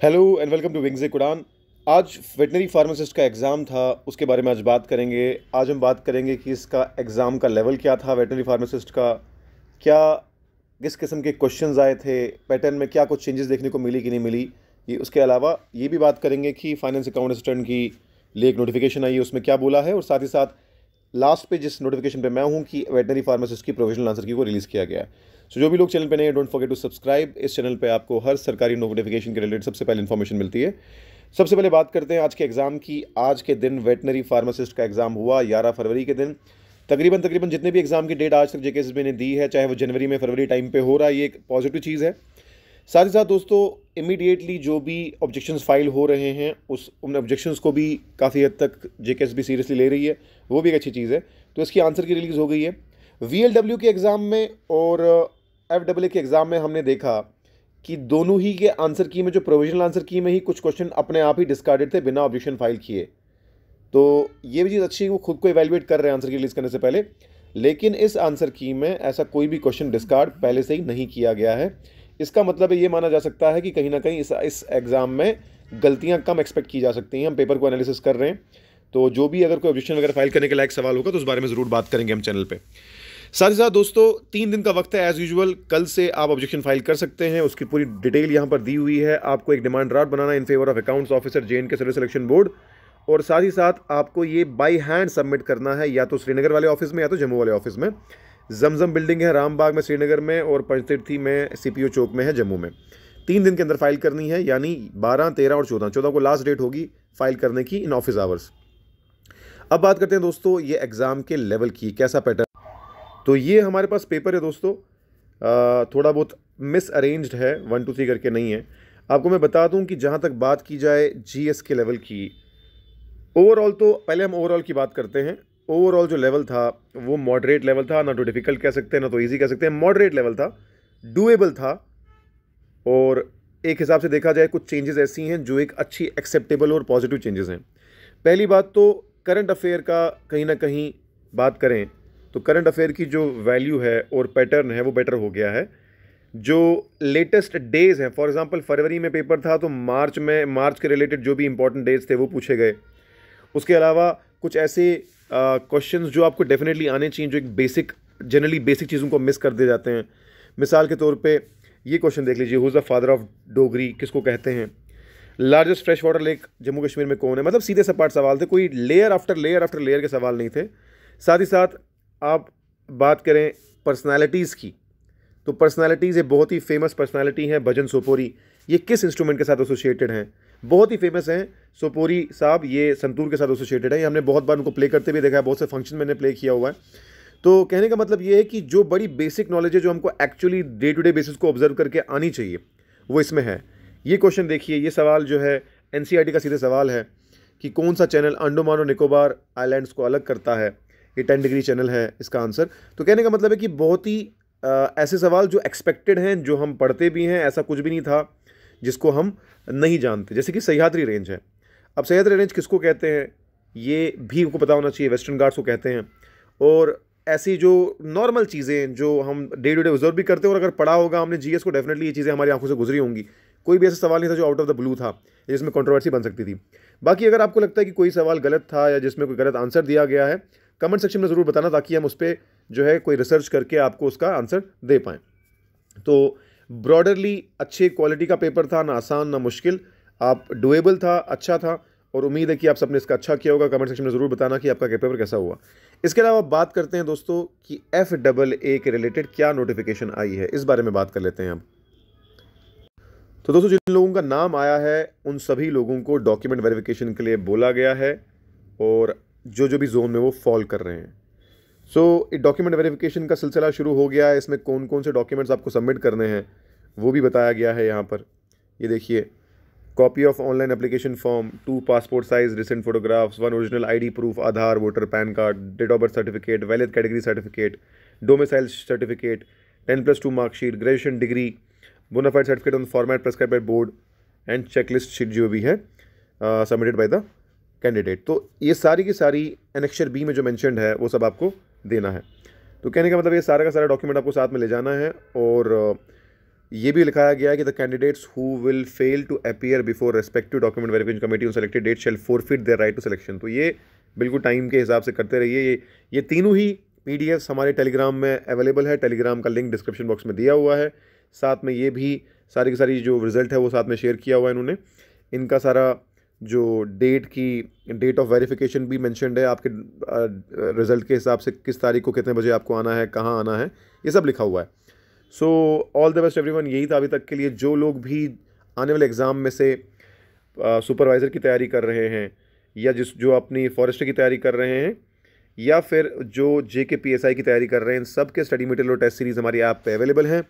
Hello and welcome to Wings Udaan. आज veterinary pharmacist का exam था, उसके बारे में आज बात करेंगे। आज हम बात करेंगे कि इसका एग्ज़ाम का लेवल क्या था, वेटनरी फार्मासिस्ट का क्या, किस किस्म के क्वेश्चंस आए थे, पैटर्न में क्या कुछ चेंजेस देखने को मिली कि नहीं मिली। ये उसके अलावा ये भी बात करेंगे कि फाइनेंस अकाउंट असिस्टेंट की लिए एक नोटिफिकेशन आई है, उसमें क्या बोला है, और साथ ही साथ लास्ट पे जिस नोटिफिकेशन पे मैं हूँ कि वेटनरी फार्मासिस्ट की प्रोविजनल आंसर की को रिलीज़ किया गया है। सो जो भी लोग चैनल पे नए हैं, डोंट फॉरगेट टू सब्सक्राइब। इस चैनल पे आपको हर सरकारी नोटिफिकेशन के रिलेटेड सबसे पहले इन्फॉर्मेशन मिलती है। सबसे पहले बात करते हैं आज के एग्ज़ाम की। आज के दिन वेटनरी फार्मासिस्ट का एग्ज़ाम हुआ 11 फरवरी के दिन। तकरीबन जितने भी एग्ज़ाम की डेट आज तक जेकेएसएसबी ने दी है, चाहे वो जनवरी में फरवरी टाइम पे हो रहा है, ये एक पॉजिटिव चीज़ है। साथ ही साथ दोस्तों, इमीडिएटली जो भी ऑब्जेक्शंस फाइल हो रहे हैं उन ऑब्जेक्शंस को भी काफ़ी हद तक जेकेएसएसबी सीरियसली ले रही है, वो भी एक अच्छी चीज़ है। तो इसकी आंसर की रिलीज़ हो गई है। वीएलडब्ल्यू के एग्ज़ाम में और एफडब्ल्यू के एग्ज़ाम में हमने देखा कि दोनों ही के आंसर की में, जो प्रोविजनल आंसर की में ही कुछ क्वेश्चन अपने आप ही डिस्कार्डेड थे बिना ऑब्जेक्शन फाइल किए। तो ये भी चीज़ अच्छी है, वो खुद को इवैल्यूएट कर रहे हैं आंसर की रिलीज़ करने से पहले। लेकिन इस आंसर की में ऐसा कोई भी क्वेश्चन डिस्कार्ड पहले से ही नहीं किया गया है। इसका मतलब ये माना जा सकता है कि कहीं ना कहीं इस एग्ज़ाम में गलतियां कम एक्सपेक्ट की जा सकती हैं। हम पेपर को एनालिसिस कर रहे हैं, तो जो भी अगर कोई ऑब्जेक्शन वगैरह फाइल करने के लायक सवाल होगा तो उस बारे में ज़रूर बात करेंगे हम चैनल पे। साथ ही साथ दोस्तों, 3 दिन का वक्त है एज़ यूजुअल। कल से आप ऑब्जेक्शन फाइल कर सकते हैं, उसकी पूरी डिटेल यहाँ पर दी हुई है। आपको एक demand draft banana in favour of accounts officer JNK service selection board, और साथ ही साथ आपको ये बाई हैंड सबमिट करना है, या तो श्रीनगर वाले ऑफिस में या तो जम्मू वाले ऑफिस में। जमजम बिल्डिंग है रामबाग में श्रीनगर में, और पंचतीर्थी में CPO चौक में है जम्मू में। 3 दिन के अंदर फाइल करनी है, यानी 12, 13 और 14 को लास्ट डेट होगी फाइल करने की इन ऑफिस आवर्स। अब बात करते हैं दोस्तों ये एग्ज़ाम के लेवल की, कैसा पैटर्न। तो ये हमारे पास पेपर है दोस्तों, थोड़ा बहुत मिस अरेंज्ड है, 1 2 3 करके नहीं है। आपको मैं बता दूं कि जहाँ तक बात की जाए GS के लेवल की, ओवरऑल तो पहले हम ओवरऑल की बात करते हैं। ओवरऑल जो लेवल था वो मॉडरेट लेवल था, ना तो डिफ़िकल्ट कह सकते हैं ना तो ईजी कह सकते हैं, मॉडरेट लेवल था, डूएबल था। और एक हिसाब से देखा जाए कुछ चेंजेस ऐसी हैं जो एक अच्छी एक्सेप्टेबल और पॉजिटिव चेंजेस हैं। पहली बात तो करंट अफेयर का कहीं ना कहीं बात करें तो करंट अफेयर की जो वैल्यू है और पैटर्न है वो बेटर हो गया है। जो लेटेस्ट डेज हैं, फॉर एग्जांपल फरवरी में पेपर था तो मार्च के रिलेटेड जो भी इंपॉर्टेंट डेज थे वो पूछे गए। उसके अलावा कुछ ऐसे क्वेश्चंस जो आपको डेफिनेटली आने चाहिए, जो एक जनरली बेसिक चीज़ों को मिस कर दे जाते हैं। मिसाल के तौर पे ये क्वेश्चन देख लीजिए, who is the father of Dogri, किसको कहते हैं। Largest fresh water lake Jammu Kashmir में कौन है। मतलब सीधे सपाट सवाल थे, कोई लेयर आफ्टर लेयर के सवाल नहीं थे। साथ ही साथ आप बात करें पर्सनालिटीज़ की, तो पर्सनालिटीज़ ये बहुत ही फेमस पर्सनालिटी हैं, भजन सोपोरी। ये किस इंस्ट्रूमेंट के साथ एसोसिएटेड हैं, बहुत ही फेमस हैं सोपोरी साहब, ये संतूर के साथ एसोसिएटेड है। ये हमने बहुत बार उनको प्ले करते हुए देखा है, बहुत से फंक्शन में प्ले किया हुआ है। तो कहने का मतलब ये है कि जो बड़ी बेसिक नॉलेज है, जो हमको actually day to day basis को ऑब्जर्व करके आनी चाहिए, वो इसमें है। ये क्वेश्चन देखिए, ये सवाल जो है NCERT का सीधे सवाल है कि कौन सा चैनल अंडमान और निकोबार आइलैंड्स को अलग करता है। ये 10 डिग्री चैनल है इसका आंसर। तो कहने का मतलब है कि बहुत ही ऐसे सवाल जो एक्सपेक्टेड हैं, जो हम पढ़ते भी हैं, ऐसा कुछ भी नहीं था जिसको हम नहीं जानते। जैसे कि सह्याद्री रेंज है। अब सह्याद्री रेंज किसको कहते हैं ये भी आपको पता होना चाहिए, वेस्टर्न घाट्स को कहते हैं। और ऐसी जो नॉर्मल चीज़ें जो हम डे टू डे ऑब्जर्व भी करते हैं, और अगर पढ़ा होगा हमने GS को, डेफिनेटली ये चीज़ें हमारी आंखों से गुजरी होंगी। कोई भी ऐसा सवाल नहीं था जो आउट ऑफ द ब्लू था, जिसमें कंट्रोवर्सी बन सकती थी। बाकी अगर आपको लगता है कि कोई सवाल गलत था या जिसमें कोई गलत आंसर दिया गया है, कमेंट सेक्शन में ज़रूर बताना, ताकि हम उस पर जो है कोई रिसर्च करके आपको उसका आंसर दे पाएँ। तो ब्रॉडरली अच्छे क्वालिटी का पेपर था, ना आसान ना मुश्किल। आप डुएबल था, अच्छा था, और उम्मीद है कि आप सबने इसका अच्छा किया होगा। कमेंट सेक्शन में ज़रूर बताना कि आपका पेपर कैसा हुआ। इसके अलावा बात करते हैं दोस्तों कि FAA के रिलेटेड क्या नोटिफिकेशन आई है, इस बारे में बात कर लेते हैं अब। तो दोस्तों, जिन लोगों का नाम आया है उन सभी लोगों को डॉक्यूमेंट वेरिफिकेशन के लिए बोला गया है, और जो भी जोन में वो फॉल कर रहे हैं। सो डॉक्यूमेंट वेरिफिकेशन का सिलसिला शुरू हो गया है। इसमें कौन कौन से डॉक्यूमेंट्स आपको सबमिट करने हैं वो भी बताया गया है यहाँ पर। ये देखिए, copy of online application form, 2 passport size recent photographs, 1 original ID proof, Aadhaar, voter, PAN card, date of birth certificate, valid category certificate, domicile certificate, 10+2 marksheet, graduation degree, bonafide certificate on format prescribe by board, and checklist sheet जो भी है submitted by the candidate. तो ये सारी की सारी annexure B में जो मैंशनड है वो सब आपको देना है। तो कहने का मतलब ये सारा का सारा डॉक्यूमेंट आपको साथ में ले जाना है, और ये भी लिखाया गया है कि the candidates who will fail to appear before respective document verification committee on selected date shall forfeit their right to selection. तो ये बिल्कुल टाइम के हिसाब से करते रहिए। ये तीनों ही पीडीएफ्स हमारे टेलीग्राम में अवेलेबल है। टेलीग्राम का लिंक डिस्क्रिप्शन बॉक्स में दिया हुआ है। साथ में ये भी सारी की सारी जो रिजल्ट है वो साथ में शेयर किया हुआ है इन्होंने। इनका सारा जो डेट ऑफ वेरिफिकेशन भी मेंशन्ड है, आपके रिजल्ट के हिसाब से किस तारीख को कितने बजे आपको आना है, कहाँ आना है, ये सब लिखा हुआ है। So all the best everyone. यही था अभी तक के लिए। जो लोग भी आने वाले एग्ज़ाम में से सुपरवाइज़र की तैयारी कर रहे हैं, या जो अपनी फॉरेस्टर की तैयारी कर रहे हैं, या फिर जो JK PSI की तैयारी कर रहे हैं, इन सब के स्टडी मटेरियल और टेस्ट सीरीज़ हमारी ऐप पे अवेलेबल हैं।